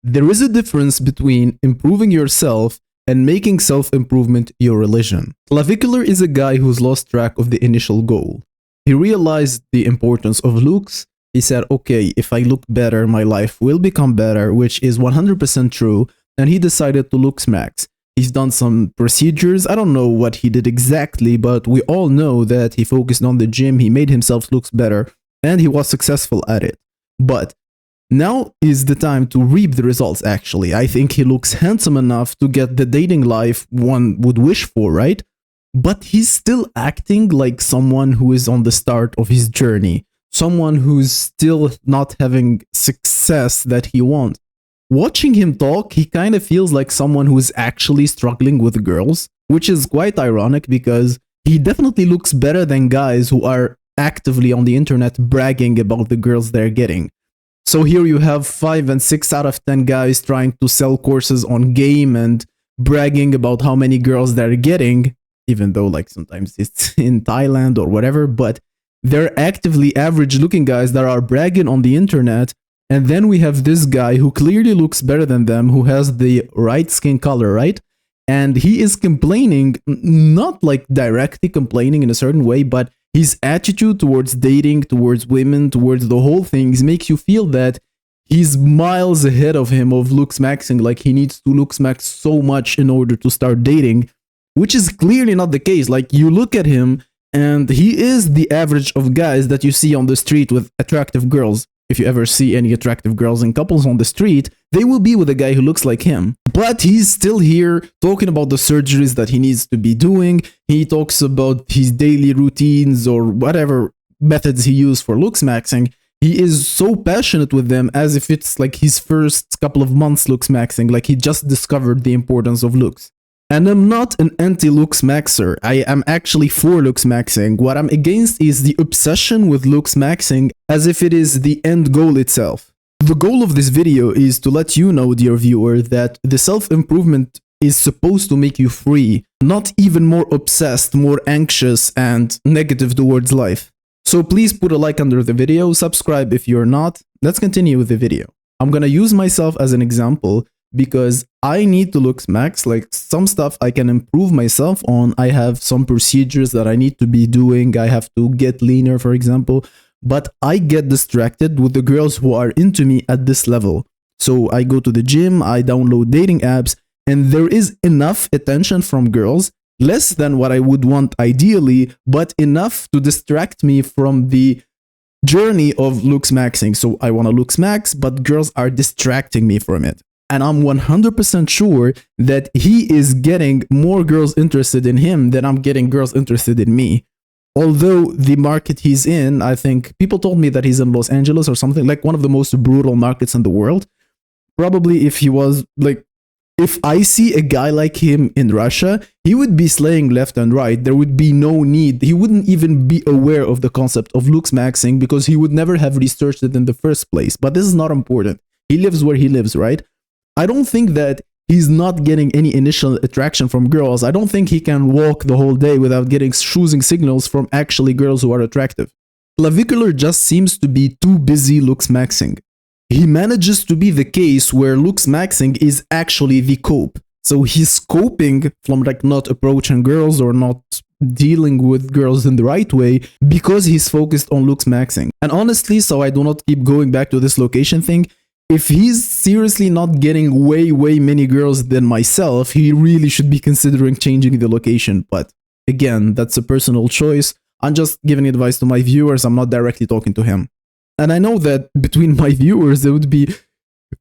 There is a difference between improving yourself and making self-improvement your religion. Clavicular is a guy who's lost track of the initial goal. He realized the importance of looks. He said, okay, if I look better, my life will become better, which is 100% true, and he decided to Looxmax. He's done some procedures. I don't know what he did exactly, but we all know that he focused on the gym, he made himself look better, and he was successful at it. But now is the time to reap the results, actually. I think he looks handsome enough to get the dating life one would wish for, right? But he's still acting like someone who is on the start of his journey. Someone who's still not having success that he wants. Watching him talk, he kind of feels like someone who's actually struggling with girls, which is quite ironic because he definitely looks better than guys who are actively on the internet bragging about the girls they're getting. So here you have 5 and 6 out of 10 guys trying to sell courses on game and bragging about how many girls they're getting, even though like sometimes it's in Thailand or whatever, but they're actively average looking guys that are bragging on the internet. And then we have this guy who clearly looks better than them, who has the right skin color, right? And he is complaining, not like directly complaining in a certain way, but his attitude towards dating, towards women, towards the whole thing makes you feel that he's miles ahead of him of Looxmaxing, like he needs to Looxmax so much in order to start dating, which is clearly not the case. Like you look at him and he is the average of guys that you see on the street with attractive girls. If you ever see any attractive girls and couples on the street, they will be with a guy who looks like him. But he's still here talking about the surgeries that he needs to be doing. He talks about his daily routines or whatever methods he used for Looxmaxing. He is so passionate with them as if it's like his first couple of months Looxmaxing, like he just discovered the importance of looks. And I'm not an anti-Looxmaxer. I am actually for Looxmaxing. What I'm against is the obsession with Looxmaxing as if it is the end goal itself. The goal of this video is to let you know, dear viewer, that the self-improvement is supposed to make you free, not even more obsessed, more anxious, and negative towards life. So please put a like under the video, subscribe if you're not. Let's continue with the video. I'm gonna use myself as an example because I need to Looxmax, like some stuff I can improve myself on. I have some procedures that I need to be doing. I have to get leaner, for example, but I get distracted with the girls who are into me at this level. So I go to the gym, I download dating apps, and there is enough attention from girls, less than what I would want ideally, but enough to distract me from the journey of Looxmaxing. So I want to Looxmax, but girls are distracting me from it. And I'm 100% sure that he is getting more girls interested in him than I'm getting girls interested in me. Although the market he's in, I think people told me that he's in Los Angeles or something, like one of the most brutal markets in the world. Probably if he was like, if I see a guy like him in Russia, he would be slaying left and right. There would be no need. He wouldn't even be aware of the concept of Looxmaxing because he would never have researched it in the first place. But this is not important. He lives where he lives, right? I don't think that he's not getting any initial attraction from girls. I don't think he can walk the whole day without getting choosing signals from actually girls who are attractive. Clavicular just seems to be too busy Looxmaxing. He manages to be the case where Looxmaxing is actually the cope. So he's coping from like not approaching girls or not dealing with girls in the right way because he's focused on Looxmaxing. And honestly, so I do not keep going back to this location thing, if he's seriously not getting way many girls than myself, he really should be considering changing the location. But again, that's a personal choice. I'm just giving advice to my viewers. I'm not directly talking to him. And I know that between my viewers, there would be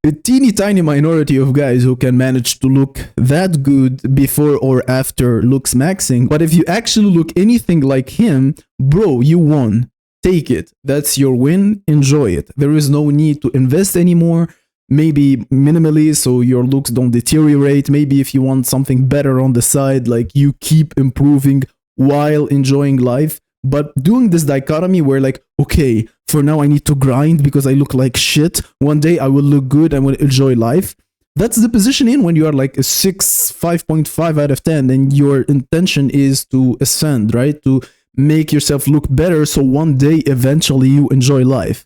a teeny tiny minority of guys who can manage to look that good before or after Looxmaxing. But if you actually look anything like him, bro, you won. Take it. That's your win. Enjoy it. There is no need to invest anymore. Maybe minimally so your looks don't deteriorate. Maybe if you want something better on the side, like you keep improving while enjoying life. But doing this dichotomy where like, okay, for now I need to grind because I look like shit. One day I will look good and will enjoy life. That's the position in when you are like a 6, 5.5 out of 10 and your intention is to ascend, right? To make yourself look better so one day eventually you enjoy life.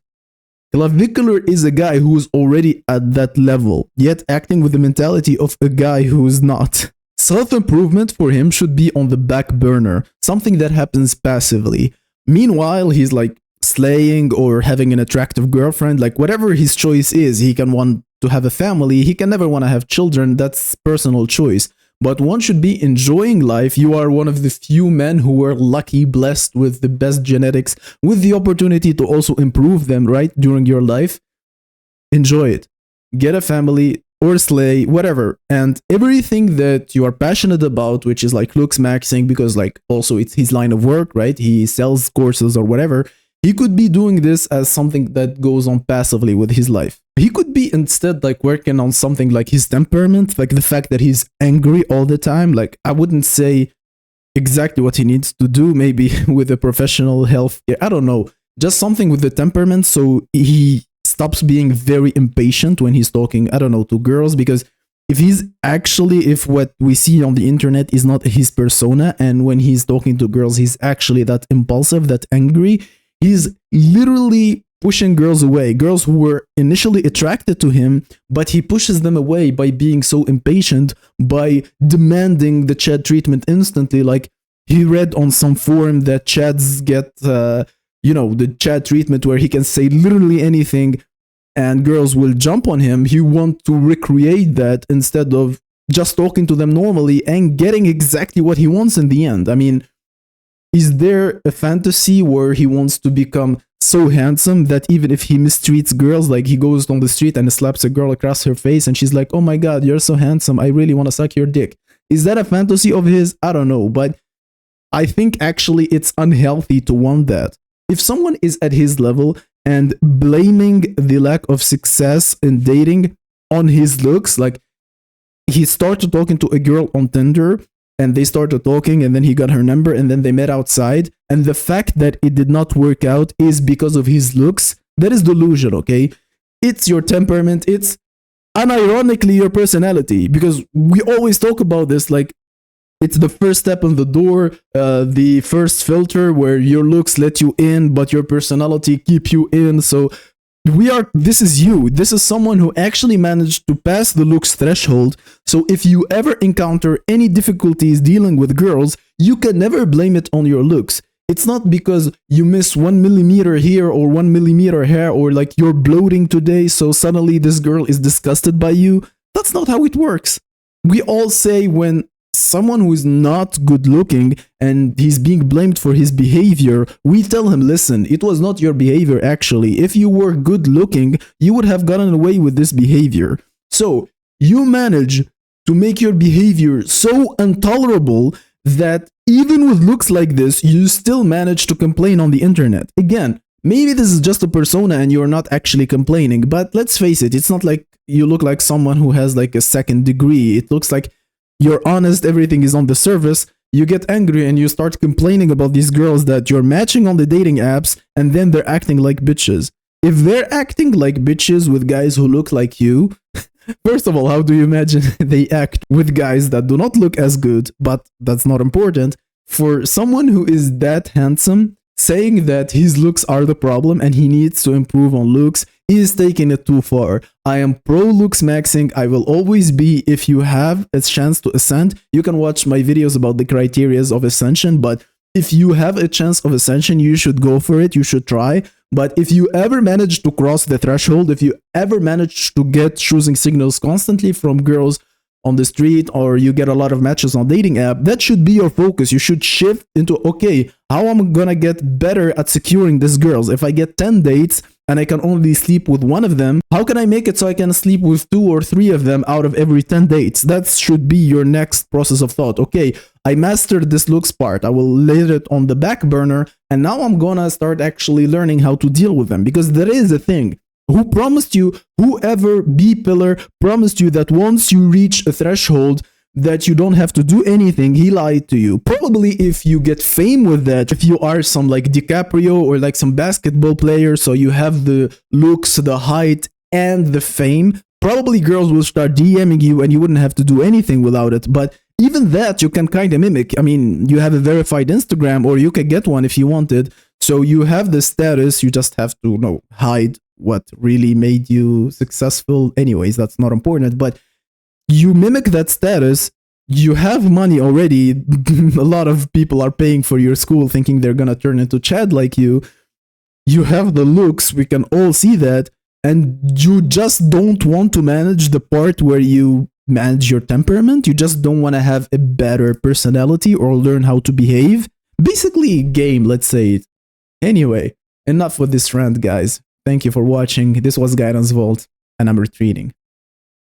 Clavicular is a guy who's already at that level, yet acting with the mentality of a guy who's not. Self-improvement for him should be on the back burner, something that happens passively. Meanwhile, he's like slaying or having an attractive girlfriend, like whatever his choice is. He can want to have a family, he can never want to have children, that's personal choice. But one should be enjoying life. You are one of the few men who were lucky, blessed with the best genetics, with the opportunity to also improve them, right, during your life. Enjoy it. Get a family or slay, whatever. And everything that you are passionate about, which is like Looxmaxing, because like also it's his line of work, right? He sells courses or whatever. He could be doing this as something that goes on passively with his life. He could be instead like working on something like his temperament, like the fact that he's angry all the time. Like I wouldn't say exactly what he needs to do, maybe with a professional health care. I don't know. Just something with the temperament so he stops being very impatient when he's talking, I don't know, to girls, because if what we see on the internet is not his persona, and when he's talking to girls, he's actually that impulsive, that angry, he's literally pushing girls away, girls who were initially attracted to him, but he pushes them away by being so impatient, by demanding the Chad treatment instantly. Like he read on some forum that Chads get, the Chad treatment where he can say literally anything and girls will jump on him. He wants to recreate that instead of just talking to them normally and getting exactly what he wants in the end. I mean, is there a fantasy where he wants to become so handsome that even if he mistreats girls, like he goes on the street and slaps a girl across her face and she's like, oh my god, you're so handsome, I really want to suck your dick? Is that a fantasy of his? I don't know, but I think actually it's unhealthy to want that. If someone is at his level and blaming the lack of success in dating on his looks, like he started talking to a girl on Tinder and they started talking and then he got her number and then they met outside, and the fact that it did not work out is because of his looks, that is delusion, okay? It's your temperament, it's unironically your personality, because we always talk about this, like it's the first step in the door, the first filter where your looks let you in but your personality keep you in. So this is you. This is someone who actually managed to pass the looks threshold. So if you ever encounter any difficulties dealing with girls, you can never blame it on your looks. It's not because you miss 1 millimeter here or 1 millimeter here, or like you're bloating today so suddenly this girl is disgusted by you. That's not how it works. We all say when someone who is not good looking and he's being blamed for his behavior, we tell him, listen, it was not your behavior actually. If you were good looking, you would have gotten away with this behavior. So you manage to make your behavior so intolerable that even with looks like this, you still manage to complain on the internet. Again, maybe this is just a persona and you're not actually complaining, but let's face it, it's not like you look like someone who has like a second degree. It looks like you're honest, everything is on the surface. You get angry and you start complaining about these girls that you're matching on the dating apps, and then they're acting like bitches. If they're acting like bitches with guys who look like you, first of all, how do you imagine they act with guys that do not look as good? But that's not important. For someone who is that handsome, saying that his looks are the problem and he needs to improve on looks, he is taking it too far. I am pro Looxmaxing. I will always be. If you have a chance to ascend, you can watch my videos about the criterias of ascension, but if you have a chance of ascension, you should go for it, you should try. But if you ever manage to cross the threshold, if you ever manage to get choosing signals constantly from girls on the street, or you get a lot of matches on dating app, that should be your focus. You should shift into, okay, how am I gonna get better at securing these girls? If I get 10 dates and I can only sleep with one of them, how can I make it so I can sleep with 2 or 3 of them out of every 10 dates? That should be your next process of thought. Okay, I mastered this looks part, I will lay it on the back burner, and now I'm gonna start actually learning how to deal with them. Because there is a thing. Whoever B-pillar promised you that once you reach a threshold that you don't have to do anything, he lied to you. Probably if you get fame with that, if you are some like DiCaprio or like some basketball player, so you have the looks, the height, and the fame, probably girls will start DMing you and you wouldn't have to do anything without it. But even that you can kind of mimic. I mean, you have a verified Instagram, or you can get one if you wanted. So you have the status, you just have to hide what really made you successful. Anyways, that's not important, but you mimic that status. You have money already. A lot of people are paying for your school thinking they're gonna turn into Chad like you. You have the looks, we can all see that, and you just don't want to manage the part where you manage your temperament. You just don't want to have a better personality or learn how to behave. Basically, game, let's say it. Anyway, enough with this rant, guys. Thank you for watching. This was Guidance Vault, and I'm retreating.